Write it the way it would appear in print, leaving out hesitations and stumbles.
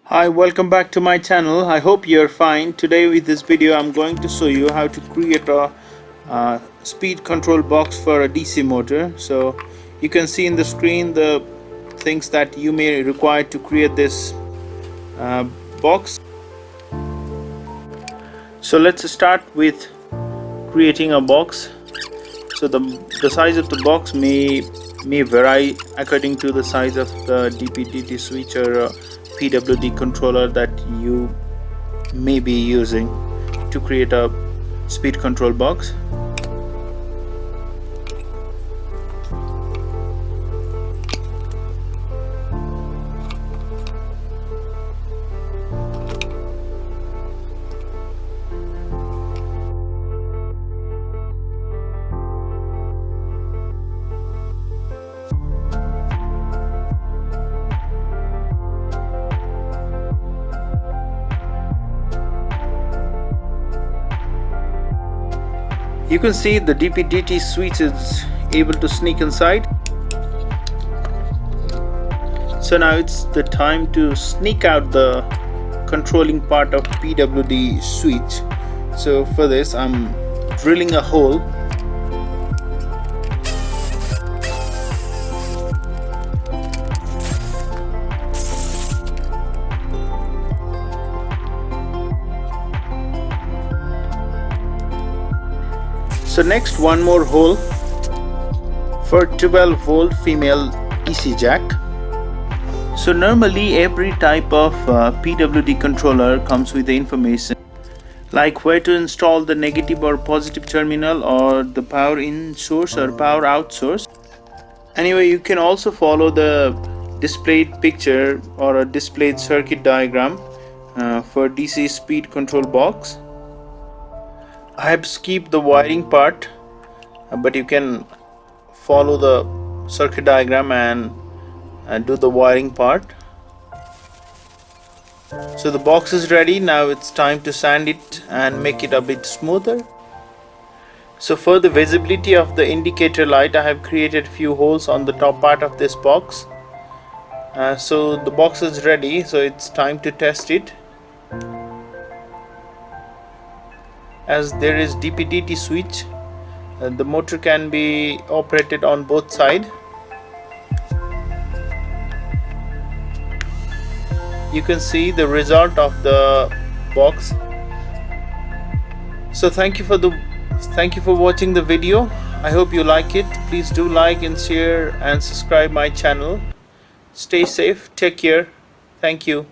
Hi, welcome back to my channel. I hope you're fine. Today with this video I'm going to show you how to create a speed control box for a DC motor. So you can see in the screen the things that you may require to create this box. So let's start with creating a box. So the size of the box may vary according to the size of the DPDT switch or PWD controller that you may be using to create a speed control box. You can see the DPDT switch is able to sneak inside. So now it's the time to sneak out the controlling part of PWD switch. So for this I'm drilling a hole. So next, one more hole for 12-volt female DC jack. So normally every type of PWD controller comes with the information like where to install the negative or positive terminal or the power in source or power out source. Anyway, you can also follow the displayed picture or a displayed circuit diagram for DC speed control box. I have skipped the wiring part, but you can follow the circuit diagram and do the wiring part. So the box is ready. Now it's time to sand it and make it a bit smoother. So for the visibility of the indicator light, I have created few holes on the top part of this box. So the box is ready, so it's time to test it. As there is DPDT switch, the motor can be operated on both sides. You can see the result of the box. So thank you for watching the video. I hope you like it. Please do like and share and subscribe my channel. Stay safe, take care. Thank you.